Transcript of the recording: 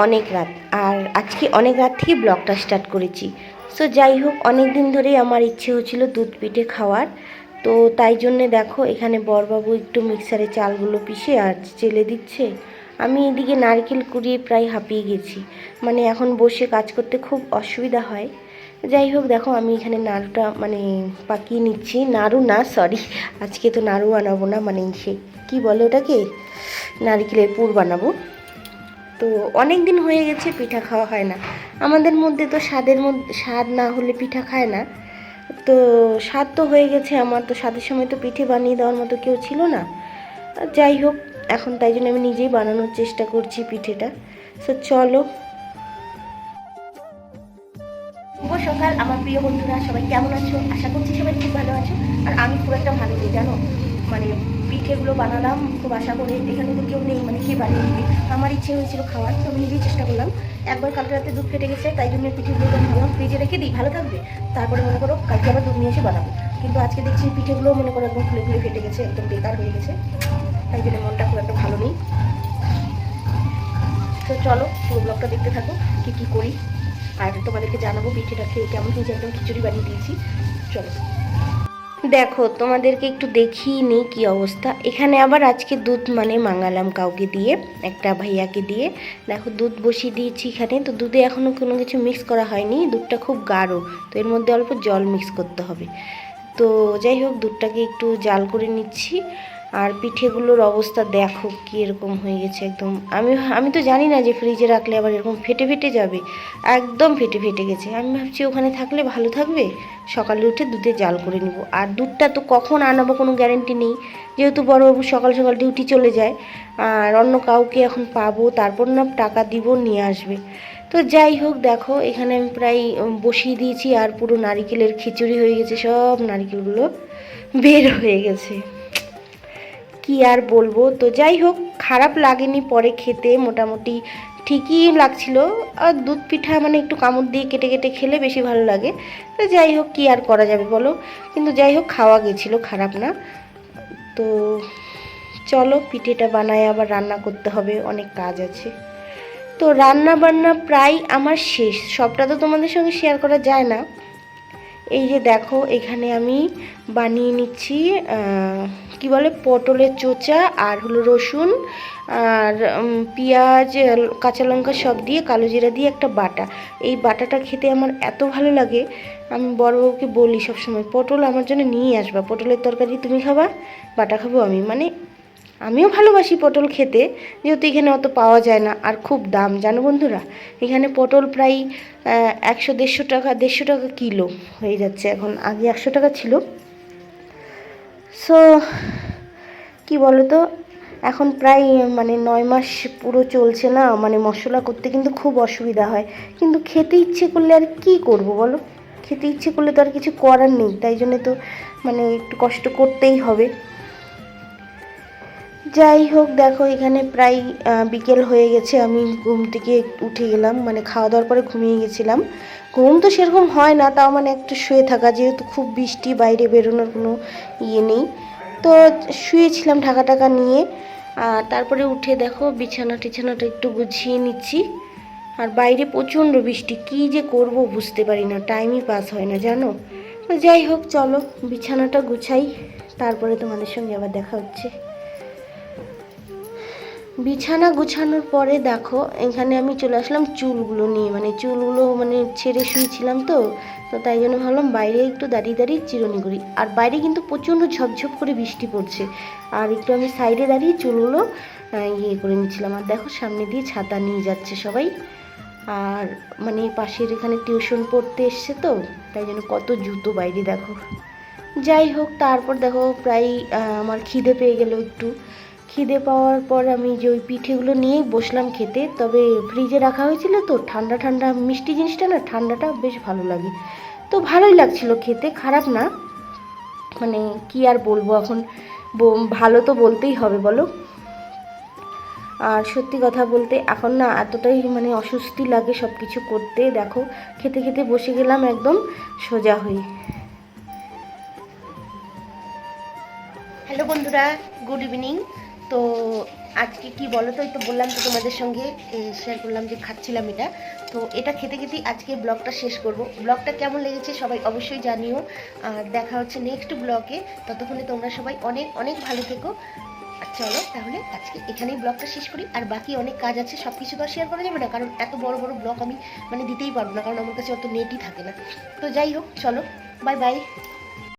অনেক রাত, আর আজকে অনেক রাত থেকে ব্লগটা স্টার্ট করেছি। সো যাই হোক, অনেক দিন ধরেই আমার ইচ্ছে হচ্ছিল দুধ পিঠে খাওয়ার। তো তাই জন্যে দেখো এখানে বড়বাবু একটু মিক্সারে চালগুলো পিষে আর চেলে দিচ্ছে। আমি এদিকে নারকেল কুড়িয়ে প্রায় হাঁপিয়ে গেছি, মানে এখন বসে কাজ করতে খুব অসুবিধা হয়। যাই হোক দেখো, আমি এখানে নাড়ুটা মানে পাকিয়ে নিচ্ছি। নাড়ু না, সরি, আজকে তো নাড়ু বানাবো না, মানে সে কী বলে ওটাকে, নারকেলের পুর বানাবো। তো অনেক দিন হয়ে গেছে পিঠা খাওয়া হয় না আমাদের মধ্যে। তো স্বাদ না হলে পিঠা খায় না। তো স্বাদ তো হয়ে গেছে আমার, তো স্বাদের সময় তো পিঠে বানিয়ে দেওয়ার মতো কেউ ছিল না। যাই হোক, এখন তাই জন্য আমি নিজেই বানানোর চেষ্টা করছি পিঠেটা। সো চলো। শুভ সকাল আমার প্রিয় বন্ধুরা, সবাই কেমন আছো? আশা করছি সবাই খুব ভালো আছো। আর আমি খুব একটা ভালো নেই জানো, মানে পিঠেগুলো বানালাম খুব আশা করে, এখানে তো কেউ নেই, মানে কে বানিয়ে দিবে। আমার ইচ্ছে হয়েছিল খাওয়ার, তো আমি নিজেই চেষ্টা করলাম। একবার কালকে রাতে দুধ ফেটে গেছে, তাই জন্য পিঠেগুলো ভাবলাম ফ্রিজে রেখে দিই, ভালো থাকবে। তারপরে মনে করো কালকে আবার দুধ নিয়ে এসে বানাবো। কিন্তু আজকে দেখছি পিঠেগুলো মনে করো একদম খুলে খুলে ফেটে গেছে, একদম বেকার হয়ে গেছে। তাই জন্য মনটা খুব একটা ভালো নেই। তো চলো পুরো ব্লগটা দেখতে থাকো, কী কী করি, আর তোমাদেরকে জানাবো পিঠেটা খেয়ে কেমন হয়েছে। একদম খিচুড়ি বানিয়ে দিয়েছি, চলো। দেখো তোমাদেরকে একটু দেখিয়ে নিই কী অবস্থা। এখানে আবার আজকে দুধ মানে মাঙালাম কাউকে দিয়ে, একটা ভাইয়াকে দিয়ে। দেখো দুধ বসিয়ে দিয়েছি এখানে। তো দুধে এখনও কোনো কিছু মিক্স করা হয়নি, দুধটা খুব গাঢ়, তো এর মধ্যে অল্প জল মিক্স করতে হবে। তো যাই হোক, দুধটাকে একটু জাল করে নিচ্ছি। আর পিঠেগুলোর অবস্থা দেখো কীরকম হয়ে গেছে একদম। আমি তো জানি না যে ফ্রিজে রাখলে আবার এরকম ফেটে ফেটে যাবে। একদম ফেটে ফেটে গেছে। আমি ভাবছি ওখানে থাকলে ভালো থাকবে, সকালে উঠে দুধে জাল করে নিব। আর দুধটা তো কখন আনাবো কোনো গ্যারেন্টি নেই, যেহেতু বড়বাবু সকাল সকাল ডিউটি চলে যায়। আর অন্য কাউকে এখন পাবো, তারপর না টাকা দিব নিয়ে আসবে। তো যাই হোক দেখো, এখানে আমি প্রায় বসিয়ে দিয়েছি। আর পুরো নারিকেলের খিচুড়ি হয়ে গেছে, সব নারিকেলগুলো বের হয়ে গেছে, কি আর বলবো। তো যাই হোক, খারাপ লাগেনি পরে খেতে, মোটামুটি ঠিকই লাগছিল। আর দুধ পিঠা মানে একটু কামড় দিয়ে কেটে কেটে খেলে বেশি ভালো লাগে। তো যাই হোক, কি আর করা যাবে বলো। কিন্তু যাই হোক, খাওয়া গেছিলো, খারাপ না। তো চলো পিঠেটা বানায় আবার রান্না করতে হবে, অনেক কাজ আছে। তো রান্না বান্না প্রায় আমার শেষ, সবটা তো তোমাদের সঙ্গে শেয়ার করা যায় না। এই যে দেখো, এখানে আমি বানিয়ে নিচ্ছি কি বলে, পটলের চোচা, আর হলো রসুন আর পেঁয়াজ কাঁচা লঙ্কা সব দিয়ে কালো জিরা দিয়ে একটা বাটা। এই বাটাটা খেতে আমার এত ভালো লাগে, আমি বড়বাবুকে বলি সবসময় পটল আমার জন্য নিয়ে আসবা, পটলের তরকারি তুমি খাবা, বাটা খাবো আমি। মানে আমিও ভালোবাসি পটল খেতে, যেহেতু এখানে অত পাওয়া যায় না, আর খুব দাম জানো বন্ধুরা। এখানে পটল প্রায় 100-150 টাকা কিলো হয়ে যাচ্ছে এখন, আগে 100 টাকা ছিল। সো কি বলো তো, এখন প্রায় মানে 9 মাস পুরো চলছে না, মানে মশলা করতে কিন্তু খুব অসুবিধা হয়। কিন্তু খেতে ইচ্ছে করলে আর কি করব বলো, খেতে ইচ্ছে করলে তো আর কিছু করার নেই, তাই জন্য তো মানে একটু কষ্ট করতেই হবে। যাই হোক দেখো, এখানে প্রায় বিকেল হয়ে গেছে, আমি ঘুম থেকে উঠে গেলাম, মানে খাওয়া দাওয়ার পরে ঘুমিয়ে গেছিলাম। ঘুম তো সেরকম হয় না, তাও মানে একটু শুয়ে থাকা, যেহেতু খুব বৃষ্টি, বাইরে বেরোনোর কোনো ইয়ে নেই। তো শুয়েছিলাম ঢাকা টাকা নিয়ে। আর তারপরে উঠে দেখো বিছানাটা একটু গুছিয়ে নিচ্ছি। আর বাইরে প্রচণ্ড বৃষ্টি, কী যে করব বুঝতে পারি না, টাইমই পাস হয় না জানো। তো যাই হোক চলো বিছানাটা গুছাই, তারপরে তোমাদের সঙ্গে আবার দেখা হচ্ছে। বিছানা গুছানোর পরে দেখো, এখানে আমি চলে আসলাম চুলগুলো নিয়ে, মানে চুলগুলো মানে ছেড়ে শুয়েছিলাম তো। তো তাই জন্য ভাবলাম বাইরে একটু দাঁড়িয়ে দাঁড়িয়ে চিরুনি করি। আর বাইরে কিন্তু প্রচণ্ড ঝপঝপ করে বৃষ্টি পড়ছে, আর একটু আমি সাইডে দাঁড়িয়ে চুলগুলো ইয়ে করে নিচ্ছিলাম। আর দেখো সামনে দিয়ে ছাতা নিয়ে যাচ্ছে সবাই। আর মানে পাশের এখানে টিউশন পড়তে এসছে তো, তাই জন্য কত জুতো বাইরে দেখো। যাই হোক, তারপর দেখো প্রায় আমার খিদে পেয়ে গেল একটু। খিদে পাওয়ার পর আমি যে ওই পিঠেগুলো নিয়েই বসলাম খেতে। তবে ফ্রিজে রাখা হয়েছিল তো, ঠান্ডা ঠান্ডা মিষ্টি জিনিসটা না, ঠান্ডাটা বেশ ভালো লাগে। তো ভালোই লাগছিল খেতে, খারাপ না। মানে কি আর বলবো এখন, ভালো তো বলতেই হবে বলো। আর সত্যি কথা বলতে এখন না এতটাই মানে অস্বস্তি লাগে সব কিছু করতে। দেখো খেতে খেতে বসে গেলাম একদম সোজা হয়ে। হ্যালো বন্ধুরা, গুড ইভিনিং। তো আজকে কি বলো তো, এই তো বললাম তো তোমাদের সঙ্গে শেয়ার করলাম যে খাচ্ছিলাম এটা। তো এটা খেতে খেতেই আজকে ব্লগটা শেষ করব। ব্লগটা কেমন লেগেছে সবাই অবশ্যই জানিও। আর দেখা হচ্ছে নেক্সট ব্লগে। ততক্ষণে তোমরা সবাই অনেক অনেক ভালো থেকো। আর চলো তাহলে আজকে এখানেই ব্লগটা শেষ করি। আর বাকি অনেক কাজ আছে, সব কিছু তো আর শেয়ার করা যাবে না, কারণ এত বড় বড় ব্লগ আমি মানে দিতেই পারবো না, কারণ আমার কাছে অত নেটই থাকে না। তো যাই হোক, চলো, বাই বাই।